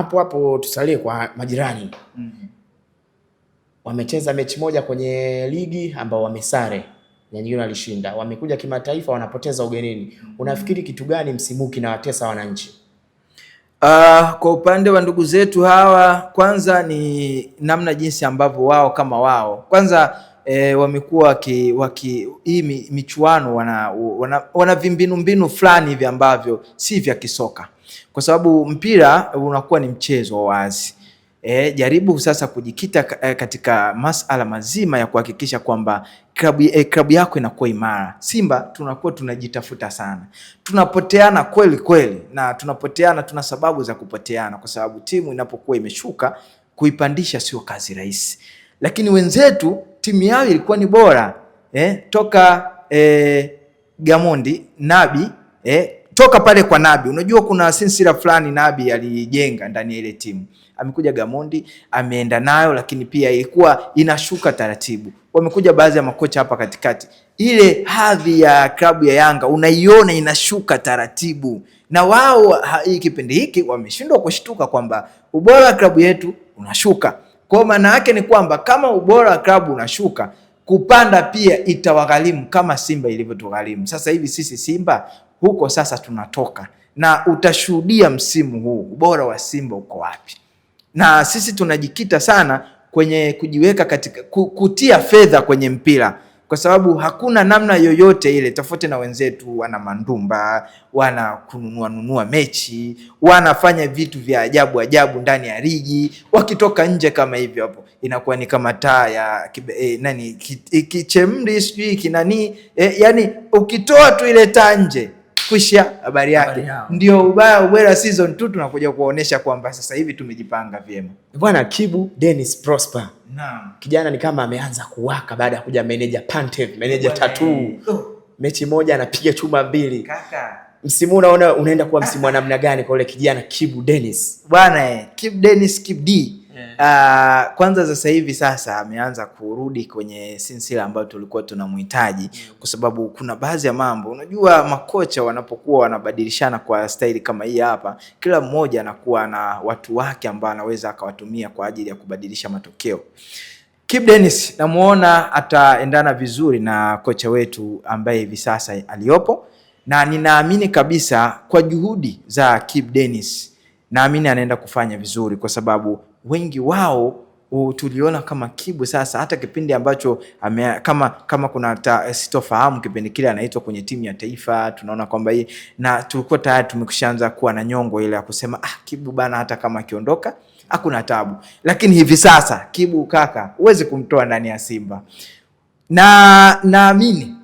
hapo tusalie kwa majirani. Wamecheza mechi moja kwenye ligi ambao wamesare na nyingine walishinda. Wamekuja kimataifa wanapoteza ugenini. Unafikiri kitu gani msimu kinawatesa wananchi? Kwa upande wa ndugu zetu hawa, kwanza ni namna jinsi ambavyo wao kama wao kwanza wamekuwa hii michuano wana vimbinu fulani hivi ambavyo si vya kisoka, kwa sababu mpira unakuwa ni mchezo wa wazi. Jaribu sasa kujikita katika masala mazima ya kuhakikisha kwamba klabu yako inakuwa imara. Simba tunakuwa tunajitafuta sana, tunapoteana kweli kweli, na tunapoteana, tuna sababu za kupoteana, kwa sababu timu inapokuwa imeshuka kuipandisha sio kazi rahisi. Lakini wenzetu timu yao ilikuwa ni bora toka Gamondi Nabi toka pale kwa Nabi. Unajua kuna sinsira fulani Nabi alijenga ndani ya ile timu. Amekuja Gamondi, ameenda nayo, lakini pia ilikuwa inashuka taratibu. Wamekuja baadhi ya makocha hapa katikati, ile hadhi ya klabu ya Yanga unaiona inashuka taratibu, na wao hii kipindi hiki wameshindwa kushtuka kwamba ubora wa klabu yetu unashuka. Kwa maana yake ni kwamba kama ubora wa klabu unashuka, kupanda pia itawagharimu kama Simba ilivyotugharimu. Sasa hivi sisi Simba huko sasa tunatoka, na utashuhudia msimu huu ubora wa Simba uko wapi. Na sisi tunajikita sana kwenye kujiweka katika kutia fedha kwenye mpira, kwa sababu hakuna namna yoyote ile tofauti na wenzetu. Wana mandumba, wana kununua mechi, wanafanya vitu vya ajabu ndani ya ligi. Wakitoka nje kama hivyo, hapo inakuwa ni kama taa ya kichemri sijui kinani, yani ukitoa tu ile taa nje kushia habari yake. Ndio ubaya season 2 tunakuja kuonesha kwamba sasa hivi tumejipanga vyema. Bwana Kibu Dennis Prosper. Naam. Kijana ni kama ameanza kuwaka baada ya kuja manager Pantev, manager Tattoo. Mechi moja anapiga chuma 2. Kaka, msimu unaenda kuwa msimu wa namna gani kwa yule kijana Kibu Dennis? Bwana Kibu Dennis, Kibu D. Kwanza sasa hivi sasa ameanza kurudi kwenye sinsila ambayo tulikuwa tunamhitaji, kwa sababu kuna baadhi ya mambo, unajua makocha wanapokuwa wanabadilishana kwa staili kama hii hapa, kila mmoja anakuwa na watu wake ambao anaweza akawatumia kwa ajili ya kubadilisha matokeo. Kibu Dennis namuona ataendana vizuri na kocha wetu ambaye hivi sasa aliopo, na ninaamini kabisa kwa juhudi za Kibu Dennis, naamini anaenda kufanya vizuri, kwa sababu wengi wao tuliona kama Kibu sasa, hata kipindi ambacho kama kuna sitofahamu kipindi kile anaitwa kwenye timu ya taifa, tunaona kwamba hii, na tulikuwa tayari tumekushaanza kuwa na nyongo ile ya kusema Kibu bana, hata kama akiondoka hakuna tabu. Lakini hivi sasa Kibu kaka, huwezi kumtoa ndani ya Simba, na naamini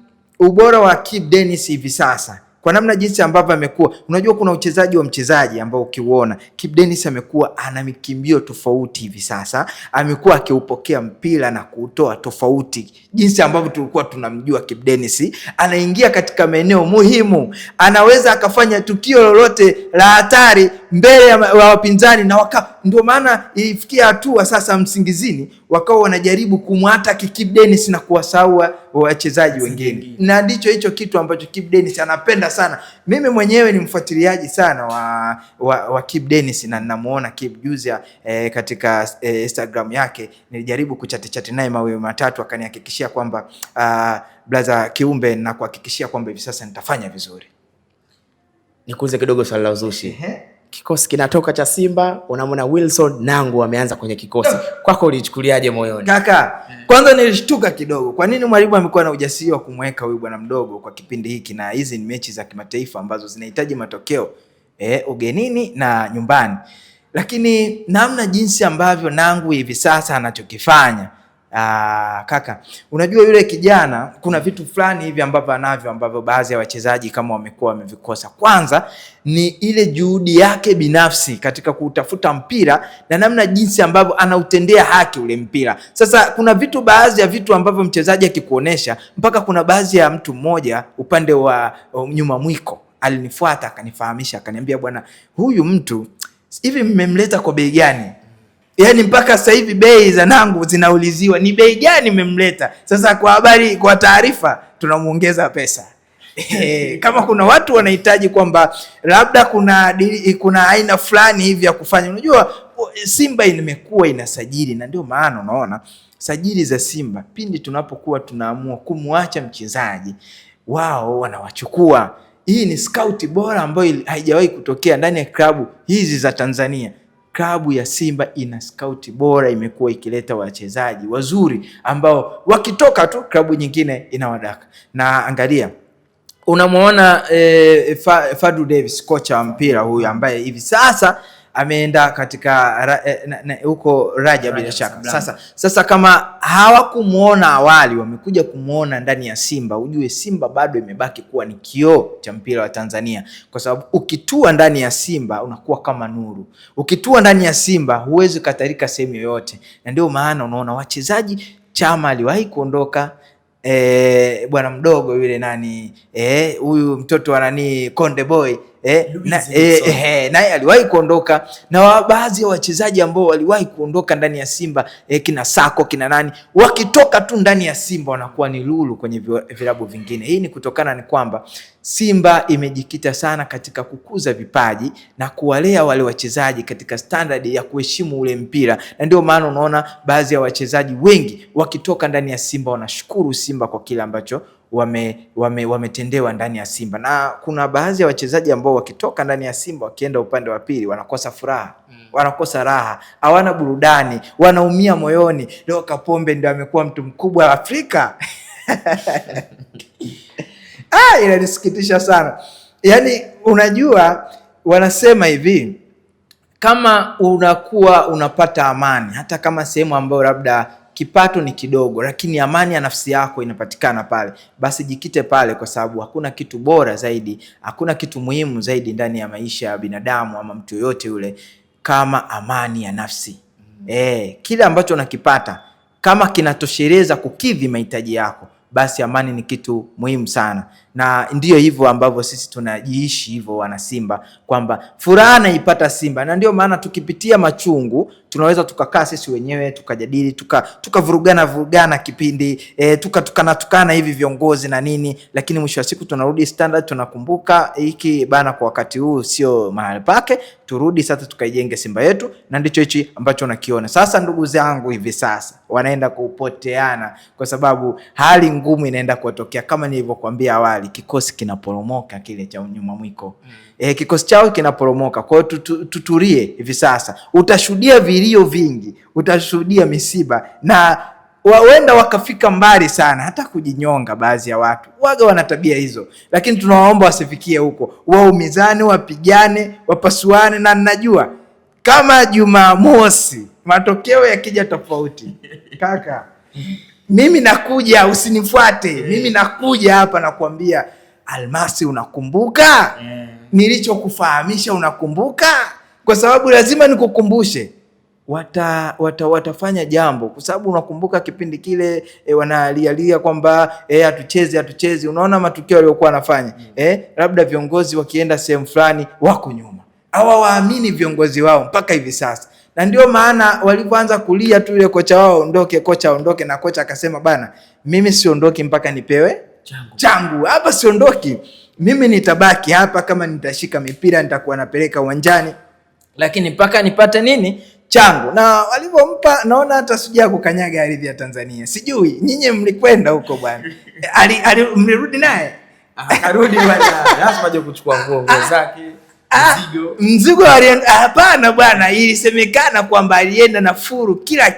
ubora wa Kibu Dennis hivi sasa kwa namna jinsi ambavyo amekuwa, unajua kuna uchezaji wa mchezaji ambao ukiuona Kibu Dennis amekuwa ana mikimbio tofauti hivi sasa, amekuwa akiupokea mpira na kuutoa tofauti jinsi ambavyo tulikuwa tunamjua. Kibu Dennis anaingia katika maeneo muhimu, anaweza akafanya tukio lolote la hatari mbele ya wapinzani, na ndio maana ilifikia hatua sasa Msingizini wakawa wanajaribu kumwata Kibu Dennis na kuwasahau wachezaji wengine, na ndicho hicho kitu ambacho Kibu Dennis anapenda sana. Mimi mwenyewe ni mfuatiliaji sana wa Kibu Dennis, na ninamuona Kibu juzi katika Instagram yake, nilijaribu kuchati naye mawili matatu, akanihakikishia kwamba brother Kiumbe, na kuhakikishia kwamba hivi sasa nitafanya vizuri. Nikuulize kidogo swali la uzushi. Kikosi kinatoka cha Simba, unamwona Wilson Nangu ameanza kwenye kikosi. Kwako ulichukuliaje moyoni? Kaka, kwanza nilishtuka kidogo. Kwa nini mwalimu amekuwa na ujasiri wa kumweka huyu bwana mdogo kwa kipindi hiki, na hizi ni mechi za kimataifa ambazo zinahitaji matokeo ugenini na nyumbani. Lakini namna jinsi ambavyo Nangu hivi sasa anachokifanya, kaka, unajua yule kijana kuna vitu fulani hivi ambavyo anavyo ambavyo baadhi ya wachezaji kama wamekuwa wamevikosa. Kwanza ni ile juhudi yake binafsi katika kutafuta mpira na namna jinsi ambavyo anautendea haki ule mpira. Sasa kuna baadhi ya vitu ambavyo mchezaji akikuonesha, mpaka kuna baadhi ya mtu mmoja upande wa nyuma mwiko alinifuata akanifahamisha, akaniambia, bwana, huyu mtu hivi mmemleta kwa bei gani? Yaani mpaka sasa hivi bei za Nangu zinauliziwa, ni bei gani mmemleta? Sasa kwa taarifa tunamuongeza pesa. Kama kuna watu wanahitaji kwamba labda kuna aina fulani hivi ya kufanya, unajua Simba imekuwa inasajili, na ndio maana unaona sajili za Simba pindi tunapokuwa tunaamua kumwacha mchezaji wao wanawachukua. Hii ni scout bora ambayo haijawahi kutokea ndani ya klabu hizi za Tanzania. Klabu ya Simba ina scout bora, imekuwa ikileta wachezaji wazuri ambao wakitoka tu klabu nyingine inawadaka. Na angalia, unamuona Fadlu Davis, kocha wa mpira huyu ambaye hivi sasa ameenda katika huko Raja bila shaka. Sasa kama hawakumuona awali, wamekuja kumuona ndani ya Simba, ujue Simba bado imebaki kuwa ni kioo cha mpira wa Tanzania, kwa sababu ukitua ndani ya Simba unakuwa kama nuru. Ukitua ndani ya Simba huwezi katarika sehemu yoyote, na ndio maana unaona wachezaji, Chama aliwahi kuondoka, bwana mdogo yule nani, huyu mtoto wa nani, Konde Boy, naye aliwahi kuondoka, na baadhi ya wachezaji ambao waliwahi kuondoka ndani ya Simba, kina Sako, kina nani, wakitoka tu ndani ya Simba wanakuwa ni lulu kwenye vilabu vingine. Hii ni kutokana ni kwamba Simba imejikita sana katika kukuza vipaji na kuwalea wale wachezaji katika standard ya kuheshimu ule mpira, na ndio maana unaona baadhi ya wachezaji wengi wakitoka ndani ya Simba wanashukuru Simba kwa kile ambacho wametendewa ndani ya Simba. Na kuna baadhi ya wachezaji ambao wakitoka ndani ya Simba wakienda upande wa pili wanakosa furaha, wanakosa raha, hawana burudani, wanaumia moyoni. Leo Kapombe ndio amekuwa mtu mkubwa Afrika. Inanisikitisha sana. Yaani unajua wanasema hivi, kama unakuwa unapata amani hata kama sehemu ambayo labda kipato ni kidogo, lakini amani ya nafsi yako inapatikana pale, basi jikite pale, kwa sababu hakuna kitu bora zaidi, hakuna kitu muhimu zaidi ndani ya maisha ya binadamu ama mtu yoyote yule kama amani ya nafsi. Kile ambacho unakipata kama kinatosheleza kukidhi mahitaji yako, basi amani ni kitu muhimu sana. Na ndiyo hivyo ambavyo sisi tunajiishi hivyo wana Simba, kwamba furaha naipata Simba, na ndio maana tukipitia machungu tunaweza tukakaa sisi wenyewe tukajadili, tukavurugana kipindi, tukana hivi viongozi na nini, lakini mwisho wa siku tunarudi standard, tunakumbuka hiki bana, kwa wakati huu sio mahali pake, turudi sasa tukaijenge Simba yetu. Na ndicho hichi ambacho unakiona sasa. Ndugu zangu, hivi sasa wanaenda kupoteana kwa sababu hali ngumu inaenda kuwatokea. Kama nilivyokuambia awali, kikosi kinaporomoka kile cha nyuma mwiko. Kikosi chao kinaporomoka. Kwa hiyo tutulie hivi sasa. Utashuhudia vilio vingi, utashuhudia misiba, na waenda wakafika mbali sana hata kujinyonga. Baadhi ya watu waga wana tabia hizo, lakini tunawaomba wasifikie huko, waumizane, wapigane, wapasuane. Na najua kama Jumamosi matokeo yakija tofauti, kaka, mimi nakuja, usinifuate. Mimi nakuja hapa nakwambia, Almasi unakumbuka nilichokufahamisha? Unakumbuka? Kwa sababu lazima nikukumbushe. Watafanya jambo, kwa sababu unakumbuka kipindi kile wanalialia kwamba hatuchezi. Unaona matukio waliokuwa wanafanya, labda viongozi wakienda sehemu fulani wako nyuma, hawaamini viongozi wao mpaka hivi sasa. Na ndio maana walipoanza kulia tu ile kocha wao aondoke, na kocha akasema bana, mimi siondoki mpaka nipewe changu. Hapa siondoki, mimi nitabaki hapa. Kama nitashika mipira nitakuwa napeleka uwanjani, lakini mpaka nipate nini, changu. Na walipompa, naona hata sija kukanyaga ardhi ya Tanzania. Sijui nyinyi mlikwenda huko bwana, mlirudi naye? Akarudi bwana, lazima aje kuchukua nguo zake. Mzigo hapana bwana, ilisemekana kwamba alienda na furu kila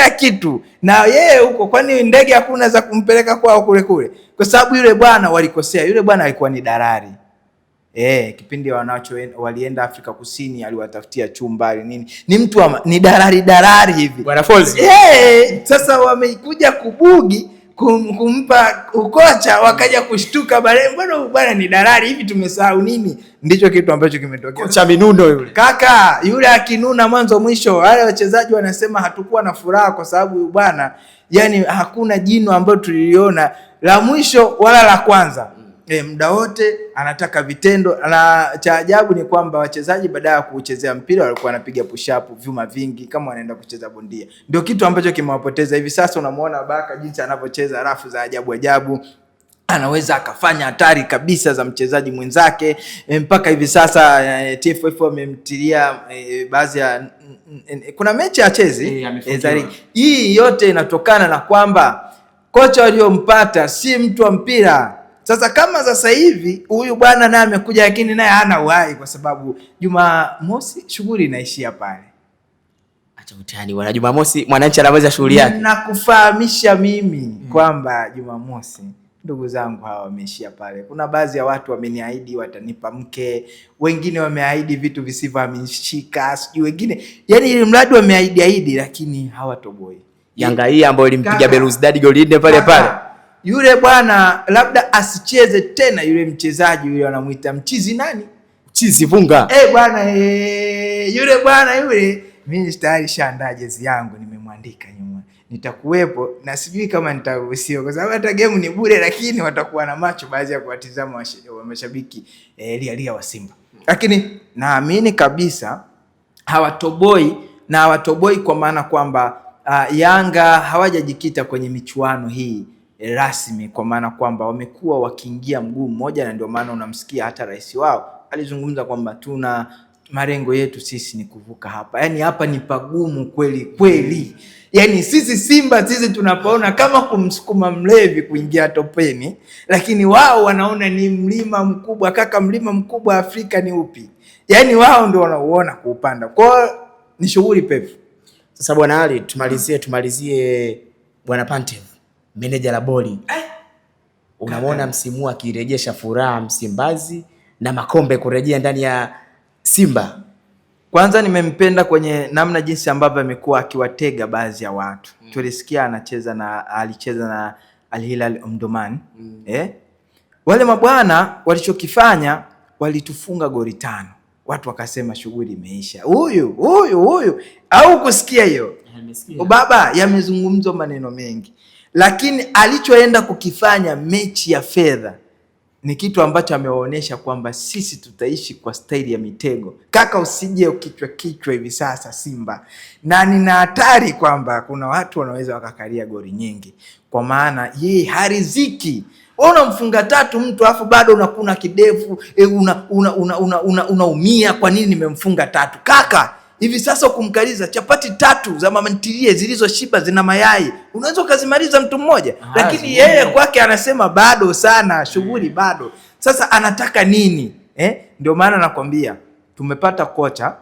kitu na yeye huko. Kwani ndege hakuna za kumpeleka kwao kule? Kwa sababu yule bwana walikosea. Yule bwana alikuwa ni dalali. Kipindi walienda Afrika Kusini, aliwatafutia chumba nini, ni mtu ni dalali hivi bwana Folz. Sasa wamekuja kubugi kumpa ukocha, wakaja kushtuka bwana ni dalali hivi, tumesahau nini? Ndicho kitu ambacho kimetokea. Kocha minuno yule kaka, yule akinuna mwanzo mwisho. Wale wachezaji wanasema hatukuwa na furaha kwa sababu bwana, yani hakuna jino ambalo tuliliona la mwisho wala la kwanza. Muda wote anataka vitendo. Na cha ajabu ni kwamba wachezaji badala ya kuchezea mpira walikuwa wanapiga push up, vyuma vingi, kama wanaenda kucheza bondia. Ndio kitu ambacho kimewapoteza hivi sasa. Unamuona Baka jinsi anavyocheza rafu za ajabu, anaweza akafanya hatari kabisa za mchezaji mwenzake. Mpaka hivi sasa TFF wamemtilia baadhi ya kuna mechi achezi. Hii yote inatokana na kwamba kocha waliompata si mtu wa mpira. Sasa kama sasa hivi huyu bwana naye amekuja, lakini naye hana uhai, kwa sababu Jumamosi shughuli inaishia pale. Acha utani bwana, Jumamosi mwananchi anaweza shughuli yake. Nakufahamisha mimi kwamba Jumamosi ndugu zangu hawa wameishia pale. Kuna baadhi ya watu wameniahidi watanipa mke, wengine wameahidi vitu visivyohamishika, sijui wengine, yani ile mradi wameahidi, lakini hawatoboi. Yanga hii ambayo ilimpiga Belouizdad goli 4 pale pale, yule bwana labda asicheze tena. Yule mchezaji yule wanamuita mchizi nani? Mchizi Vunga. Bwana yule bwana yule, mimi tayari shaandaa jezi yangu, nimemwandika nyuma nitakuwepo, na sijui kama nitaruhusiwa, kwa sababu hata game ni bure, lakini watakuwa na macho baadhi ya kuwatizama wa mashabiki lia wa Simba. Lakini naamini kabisa hawatoboi, na hawatoboi kwa maana kwamba Yanga hawajajikita kwenye michuano hii rasmi, kwa maana kwamba wamekuwa wakiingia mguu mmoja, na ndio maana unamsikia hata rais wao alizungumza kwamba tuna malengo yetu sisi ni kuvuka hapa. Yani hapa ni pagumu kweli kweli. Yani sisi Simba sisi tunapaona kama kumsukuma mlevi kuingia topeni, lakini wao wanaona ni mlima mkubwa. Kaka, mlima mkubwa Afrika ni upi? Yani wao ndio wanauona kuupanda. Kwa hiyo ni shughuli pevu. Sasa bwana Ali, tumalizie bwana Pantev, meneja la boli. Unamwona msimu akirejesha furaha Msimbazi na makombe kurejea ndani ya Simba. Kwanza nimempenda kwenye namna jinsi ambavyo amekuwa akiwatega baadhi ya watu. Tulisikia alicheza na Al Hilal Omdurman. Wale mabwana walichokifanya, walitufunga goli 5. Watu wakasema shughuli imeisha. Huyu au kusikia hiyo? Baba, yamezungumzwa maneno mengi, lakini alichoenda kukifanya mechi ya fedha ni kitu ambacho amewaonesha kwamba sisi tutaishi kwa staili ya mitego. Kaka, usije kichwa hivi sasa Simba, na nina hatari kwamba kuna watu wanaweza wakakalia goli nyingi, kwa maana yeye hariziki. Unamfunga 3 mtu afu bado unakuna kidevu, unaumia kwa nini nimemfunga 3? Kaka, hivi sasa kumkaliza chapati 3 za mama ntilie zilizoshiba zina mayai, unaweza ukazimaliza mtu mmoja. Lakini yeye kwake anasema bado sana, shughuli bado. Sasa anataka nini? Ndio maana nakwambia tumepata kocha,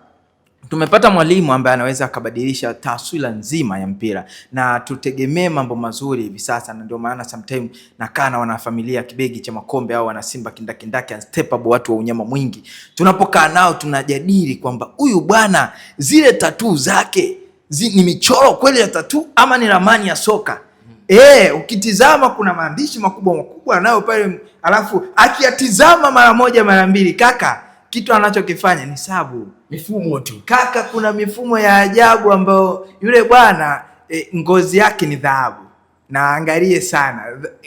tumepata mwalimu ambaye anaweza akabadilisha taswira nzima ya mpira, na tutegemee mambo mazuri hivi sasa. Na ndio maana sometimes nakaa na wanafamilia Kibegi cha Makombe au wana Simba kindakindaki unsteppable, watu wa unyama mwingi, tunapokaa nao tunajadili kwamba huyu bwana zile tattoo zake ni michoro kweli ya tattoo ama ni ramani ya soka? Ukitizama kuna maandishi makubwa anayo pale, alafu akiyatizama mara moja mara mbili, kaka, kitu anachokifanya ni sabu mifumo tu. Kaka, kuna mifumo ya ajabu ambayo yule bwana ngozi yake ni dhahabu. Na angalie sana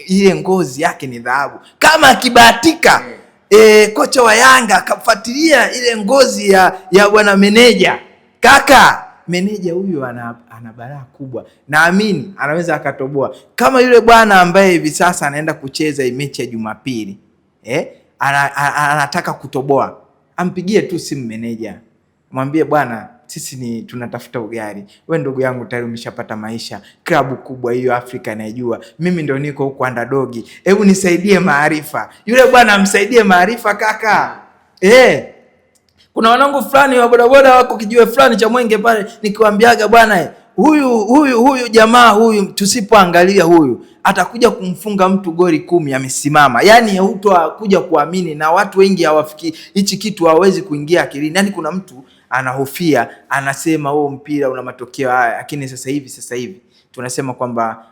ile ngozi yake ni dhahabu. Kama akibahatika kocha wa Yanga akafuatilia ile ngozi ya bwana meneja, kaka, meneja huyu ana balaa kubwa. Naamini anaweza akatoboa kama yule bwana ambaye hivi sasa anaenda kucheza mechi ya Jumapili. Anataka kutoboa, ampigie tu simu meneja, mwambie bwana, sisi tunatafuta ugali. Wewe ndugu yangu tayari umeshapata maisha, klabu kubwa hiyo Afrika naijua, mimi ndio niko huko underdog, hebu nisaidie maarifa. Yule bwana amsaidie maarifa kaka. Kuna wanangu fulani wa bodaboda wako kijiwe fulani cha Mwenge pale, nikiwaambiaga bwana, huyu jamaa huyu tusipoangalia huyu atakuja kumfunga mtu goli 10 amesimama. Yani hutakuja kuamini, na watu wengi hawafikiri hichi kitu, hawezi kuingia akilini. Yani kuna mtu anahofia, anasema mpira una matokeo haya, lakini sasa hivi tunasema kwamba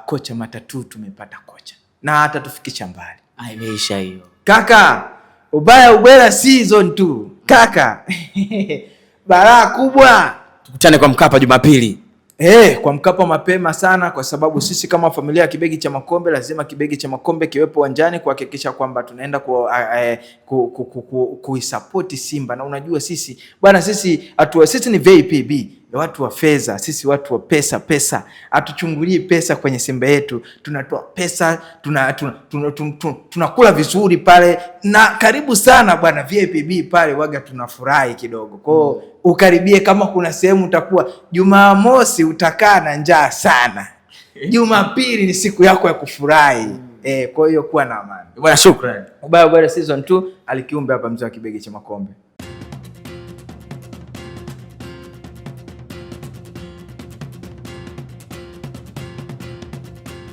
kocha matatu, tumepata kocha na hata tufikisha mbali. Imeisha hiyo kaka, ubaya season 2 kaka. Balaa kubwa. Tukutane kwa Mkapa Jumapili. Kwa Mkapa mapema sana, kwa sababu sisi kama familia ya Kibegi cha Makombe lazima Kibegi cha Makombe kiwepo uwanjani kuhakikisha kwamba tunaenda kuisupport Simba. Na unajua sisi bwana, sisi ni VPB. ya watu wa fedha, sisi watu wa pesa. Hatuchungulii pesa kwenye Simba yetu, tunatoa pesa, tunakula vizuri pale, na karibu sana bwana VIPB pale, waga tunafurahi kidogo. Kwa ukaribie, kama kuna sehemu utakuwa Jumamosi utakaa na njaa sana, Jumapili ni siku yako ya kufurahi. Kwa hiyo kuwa na amani bwana. Shukrani bwana. Season 2 Alikiumbe hapa, mzee wa kibegi cha makombe.